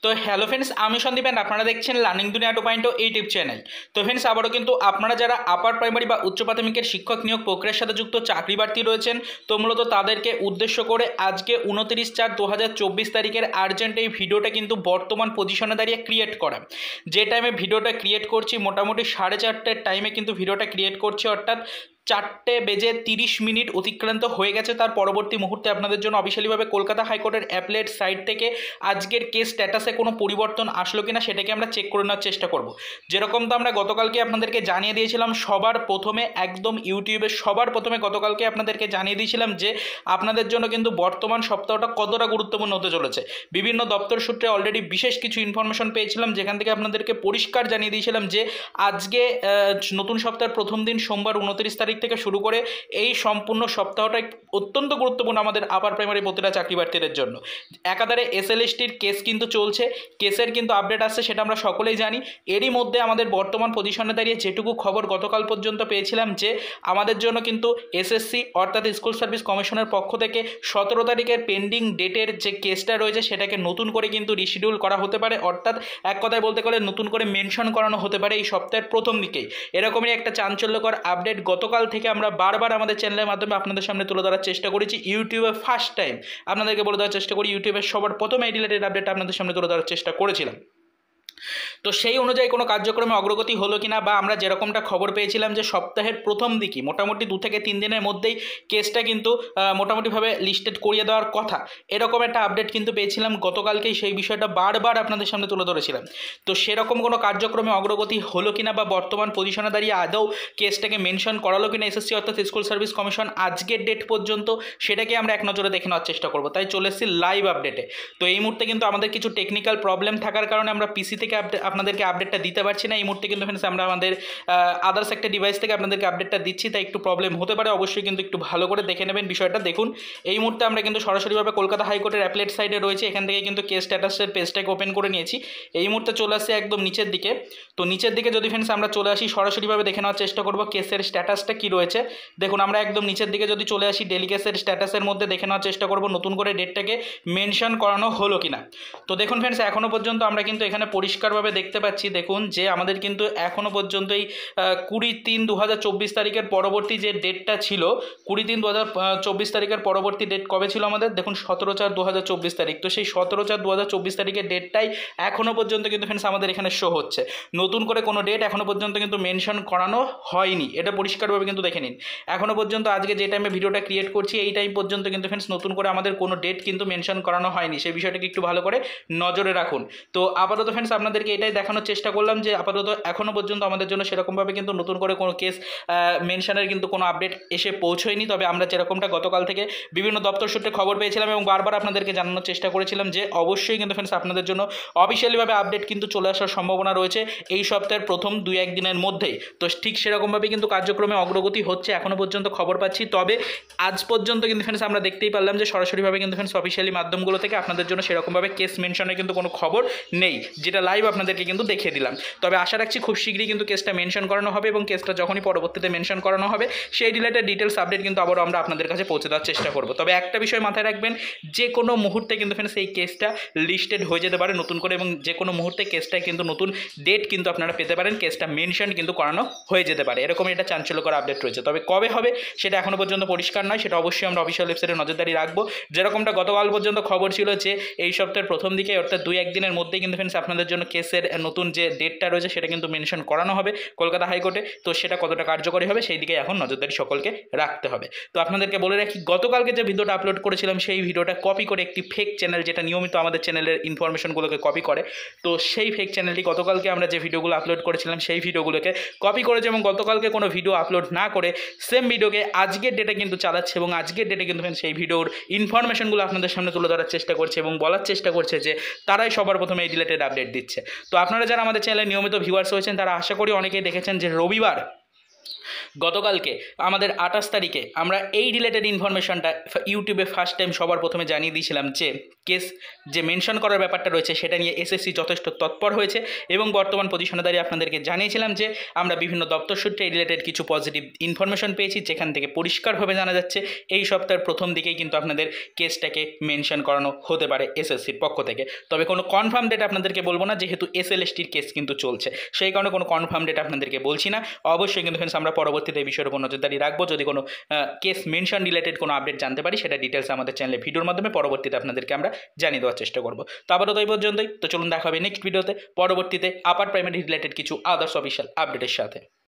তো hello friends, আমি Sandeep and আপনারা দেখছেন লার্নিং দুনিয়া 2.0 ইউটিউব চ্যানেল। তো ফ্রেন্ডস, আবারও কিন্তু আপনারা যারা আপার প্রাইমারি বা উচ্চ প্রাথমিকের শিক্ষক নিয়োগ প্রক্রিয়ার সাথে যুক্ত চাকরি প্রার্থী রয়েছেন, তো মূলত তাদেরকে উদ্দেশ্য করে আজকে 29/4/2024 তারিখের আর্জেন্ট এই ভিডিওটা কিন্তু বর্তমান পজিশনে দাঁড়িয়ে ক্রিয়েট করা। যে টাইমে ভিডিওটা ক্রিয়েট করছি মোটামুটি 4:30টার টাইমে কিন্তু ভিডিওটা ক্রিয়েট করছি, অর্থাৎ 4:30 অতিক্রান্ত হয়ে গেছে। তার পরবর্তী মুহূর্তে আপনাদের জন্য অফিসিয়ালিভাবে কলকাতা হাইকোর্টের অ্যাপেলেট সাইট থেকে আজকের কেস স্ট্যাটাসে কোনো পরিবর্তন আসলো কিনা সেটাকে আমরা চেক করে নেওয়ার চেষ্টা করব। যেরকম তো আমরা গতকালকে আপনাদেরকে জানিয়ে দিয়েছিলাম সবার প্রথমে, একদম ইউটিউবে সবার প্রথমে গতকালকে আপনাদেরকে জানিয়ে দিয়েছিলাম যে আপনাদের জন্য কিন্তু বর্তমান সপ্তাহটা কতটা গুরুত্বপূর্ণ হতে চলেছে। বিভিন্ন দপ্তর সূত্রে অলরেডি বিশেষ কিছু ইনফরমেশন পেয়েছিলাম, যেখান থেকে আপনাদেরকে পরিষ্কার জানিয়ে দিয়েছিলাম যে আজকে নতুন সপ্তাহের প্রথম দিন সোমবার 29 তারিখ থেকে শুরু করে এই সম্পূর্ণ সপ্তাহটা অত্যন্ত গুরুত্বপূর্ণ আমাদের আপার প্রাইমারি প্রতিটা চাকরি প্রার্থীদের জন্য। একাধারে এসএলএসটির কেস কিন্তু চলছে, কেসের কিন্তু আপডেট আসছে, সেটা আমরা সকলেই জানি। এরই মধ্যে আমাদের বর্তমান পজিশনে দাঁড়িয়ে যেটুকু খবর গতকাল পর্যন্ত পেয়েছিলাম যে আমাদের জন্য কিন্তু এসএসসি অর্থাৎ স্কুল সার্ভিস কমিশনের পক্ষ থেকে 17 তারিখের পেন্ডিং ডেটের যে কেসটা রয়েছে সেটাকে নতুন করে কিন্তু রিশিডিউল করা হতে পারে, অর্থাৎ এক কথায় বলতে গেলে নতুন করে মেনশন করানো হতে পারে এই সপ্তাহের প্রথম দিকেই। এরকমই একটা চাঞ্চল্যকর আপডেট গতকাল থেকে আমরা বারবার আমাদের চ্যানেলের মাধ্যমে আপনাদের সামনে তুলে ধরার চেষ্টা করেছি। ইউটিউবে ফার্স্ট টাইম আপনাদেরকে বলে দেওয়ার চেষ্টা করি, ইউটিউবের সবার প্রথমে এই রিলেটেড আপডেট আপনাদের সামনে তুলে ধরার চেষ্টা করেছিলাম। তো সেই অনুযায়ী কোনো কার্যক্রমে অগ্রগতি হলো কিনা, বা আমরা যেরকমটা খবর পেয়েছিলাম যে সপ্তাহের প্রথম দিকে মোটামুটি 2 থেকে 3 দিনের মধ্যেই কেসটা কিন্তু মোটামুটিভাবে লিস্টেড করিয়ে দেওয়ার কথা, এরকম একটা আপডেট কিন্তু পেয়েছিলাম গতকালকেই। সেই বিষয়টা বারবার আপনাদের সামনে তুলে ধরেছিলাম। তো সেরকম কোনো কার্যক্রমে অগ্রগতি হলো কিনা বা বর্তমান পজিশনে দাঁড়িয়ে আদৌ কেসটাকে মেনশন করালো কিনা এসএসসি অর্থাৎ স্কুল সার্ভিস কমিশন আজকের ডেট পর্যন্ত, সেটাকে আমরা এক নজরে দেখে নেওয়ার চেষ্টা করবো। তাই চলে এসেছি লাইভ আপডেটে। তো এই মুহূর্তে কিন্তু আমাদের কিছু টেকনিক্যাল প্রবলেম থাকার কারণে আমরা পিসি থেকে আপনাদেরকে আপডেটটা দিতে পারছি না এই মুহূর্তে, কিন্তু ফ্রেন্ডস আমরা আমাদের আদার্স একটা ডিভাইস থেকে আপনাদেরকে আপডেটটা দিচ্ছি, তাই একটু প্রবলেম হতে পারে। অবশ্যই কিন্তু একটু ভালো করে দেখে নেবেন বিষয়টা। দেখুন, এই মুহূর্তে আমরা কিন্তু সরাসরিভাবে কলকাতা হাইকোর্টের অ্যাপেলেট সাইটে রয়েছে, এখান থেকে কিন্তু কেস স্ট্যাটাসের পেজটাকে ওপেন করে নিয়েছি। এই মুহূর্তে চলে আসছে একদম নিচের দিকে। তো নিচের দিকে যদি ফ্রেন্ডস আমরা চলে আসি, সরাসরিভাবে দেখে নেওয়ার চেষ্টা করবো কেসের স্ট্যাটাসটা কী রয়েছে। দেখুন, আমরা একদম নিচের দিকে যদি চলে আসি, ডেলি কেসের স্ট্যাটাসের মধ্যে দেখে নেওয়ার চেষ্টা করবো নতুন করে ডেটটাকে মেনশন করানো হলো কিনা। তো দেখুন ফ্রেন্ডস, এখনও পর্যন্ত আমরা কিন্তু এখানে পরিষ্কারভাবে দেখতে পাচ্ছি, দেখুন যে আমাদের কিন্তু এখনও পর্যন্ত এই 20/3/2024 তারিখের পরবর্তী যে ডেটটা ছিল, 20/3/2024 তারিখের পরবর্তী ডেট কবে ছিল আমাদের, দেখুন 17/4/2024 তারিখ। তো সেই 17/4/2024 তারিখের ডেটটাই এখনও পর্যন্ত কিন্তু ফ্রেন্ডস আমাদের এখানে শো হচ্ছে। নতুন করে কোনো ডেট এখনও পর্যন্ত কিন্তু মেনশন করানো হয়নি, এটা পরিষ্কারভাবে কিন্তু দেখে নিন। এখনও পর্যন্ত আজকে যে টাইমে ভিডিওটা ক্রিয়েট করছি এই টাইম পর্যন্ত কিন্তু ফ্রেন্ডস নতুন করে আমাদের কোনো ডেট কিন্তু মেনশন করানো হয়নি, সেই বিষয়টাকে একটু ভালো করে নজরে রাখুন। তো আপাতত ফ্রেন্ডস আপনাদেরকে এটাই দেখানোর চেষ্টা করলাম যে আপাতত এখনও পর্যন্ত আমাদের জন্য সেরকমভাবে কিন্তু নতুন করে কোনো কেস মেনশনের কিন্তু কোনো আপডেট এসে পৌঁছয়নি। তবে আমরা যেরকমটা গতকাল থেকে বিভিন্ন দপ্তর সূত্রে খবর পেয়েছিলাম এবং বারবার আপনাদেরকে জানানোর চেষ্টা করেছিলাম যে অবশ্যই কিন্তু ফ্রেন্ডস আপনাদের জন্য অফিসিয়ালিভাবে আপডেট কিন্তু চলে আসার সম্ভাবনা রয়েছে এই সপ্তাহের প্রথম 2-1 দিনের মধ্যেই। তো ঠিক সেরকমভাবে কিন্তু কার্যক্রমে অগ্রগতি হচ্ছে এখনও পর্যন্ত খবর পাচ্ছি। তবে আজ পর্যন্ত কিন্তু ফ্রেন্ডস আমরা দেখতেই পারলাম যে সরাসরিভাবে কিন্তু ফ্রেন্ডস অফিসিয়ালি মাধ্যমগুলো থেকে আপনাদের জন্য সেরকমভাবে কেস মেনশনের কিন্তু কোনো খবর নেই, যেটা লাইভ আপনাদেরকে কিন্তু দেখিয়ে দিলাম। তবে আশা রাখছি খুব শীঘ্রই কিন্তু কেসটা মেনশন করানো হবে এবং কেসটা যখনই পরবর্তীতে মেনশন করানো হবে সেই রিলেটেড ডিটেলস আপডেট কিন্তু আবারও আমরা আপনাদের কাছে পৌঁছে দেওয়ার চেষ্টা করব। তবে একটা বিষয় মাথায় রাখবেন, যে কোনো মুহূর্তে কিন্তু ফ্রেন্ডস এই কেসটা লিস্টেড হয়ে যেতে পারে নতুন করে, এবং যে কোনো মুহূর্তে কেসটায় কিন্তু নতুন ডেট কিন্তু আপনারা পেতে পারেন, কেসটা মেনশন কিন্তু করানো হয়ে যেতে পারে, এরকম একটা চাঞ্চল্যকর আপডেট রয়েছে। তবে কবে হবে সেটা এখনও পর্যন্ত পরিষ্কার নয়, সেটা অবশ্যই আমরা অফিসিয়াল ওয়েবসাইটে নজরদারি রাখবো। যেরকমটা গতকাল পর্যন্ত খবর ছিল যে এই সপ্তাহের প্রথম দিকে অর্থাৎ 2-1 দিনের মধ্যেই কিন্তু ফ্রেন্ডস আপনাদের জন্য কেসের নতুন যে ডেটটা রয়েছে সেটা কিন্তু মেনশন করানো হবে কলকাতা হাইকোর্টে। তো সেটা কতটা কার্যকরী হবে সেই দিকে এখন নজরদারি সকলকে রাখতে হবে। তো আপনাদেরকে বলে রাখি, গতকালকে যে ভিডিওটা আপলোড করেছিলাম সেই ভিডিওটা কপি করে একটি ফেক চ্যানেল, যেটা নিয়মিত আমাদের চ্যানেলের ইনফরমেশনগুলোকে কপি করে, তো সেই ফেক চ্যানেলটি গতকালকে আমরা যে ভিডিওগুলো আপলোড করেছিলাম সেই ভিডিওগুলোকে কপি করেছে এবং গতকালকে কোনো ভিডিও আপলোড না করে সেম ভিডিওকে আজকের ডেটে কিন্তু চালাচ্ছে এবং আজকের ডেটে কিন্তু সেই ভিডিওর ইনফরমেশনগুলো আপনাদের সামনে তুলে ধরার চেষ্টা করছে এবং বলার চেষ্টা করছে যে তারাই সবার প্রথমে এই রিলেটেড আপডেট দিচ্ছে। তো আপনারা যারা আমাদের চ্যানেলে নিয়মিত ভিউয়ার্স হয়েছেন তারা আশা করি অনেকেই দেখেছেন যে রবিবার গতকালকে আমাদের 28 তারিখে আমরা এই রিলেটেড ইনফরমেশনটা ইউটিউবে ফার্স্ট টাইম সবার প্রথমে জানিয়ে দিয়েছিলাম যে কেস যে মেনশন করার ব্যাপারটা রয়েছে সেটা নিয়ে এসএসসি যথেষ্ট তৎপর হয়েছে এবং বর্তমান পজিশনে দাঁড়িয়ে আপনাদেরকে জানিয়েছিলাম যে আমরা বিভিন্ন দপ্তর সূত্রে এই রিলেটেড কিছু পজিটিভ ইনফরমেশন পেয়েছি, যেখান থেকে পরিষ্কারভাবে জানা যাচ্ছে এই সপ্তাহের প্রথম দিকেই কিন্তু আপনাদের কেসটাকে মেনশন করানো হতে পারে এসএসসির পক্ষ থেকে। তবে কোনো কনফার্ম ডেট আপনাদেরকে বলবো না, যেহেতু এসএলএসটির কেস কিন্তু চলছে, সেই কারণে কোনো কনফার্ম ডেট আপনাদেরকে বলছি না। অবশ্যই কিন্তু ফ্রেন্ডস আমরা পরবর্তীতে এই বিষয়ের উপর নজরদারি রাখবো। যদি কোনো কেস মেনশন রিলেটেড কোনো আপডেট জানতে পারি সেটা ডিটেলস আমাদের চ্যানেলে ভিডিওর মাধ্যমে পরবর্তীতে আপনাদেরকে আমরা জানিয়ে দেওয়ার চেষ্টা করবো। তো আপাতত এই পর্যন্তই। তো চলুন দেখা হবে নেক্সট ভিডিওতে পরবর্তীতে আপার প্রাইমারি রিলেটেড কিছু আদার্স অফিসিয়াল আপডেটের সাথে।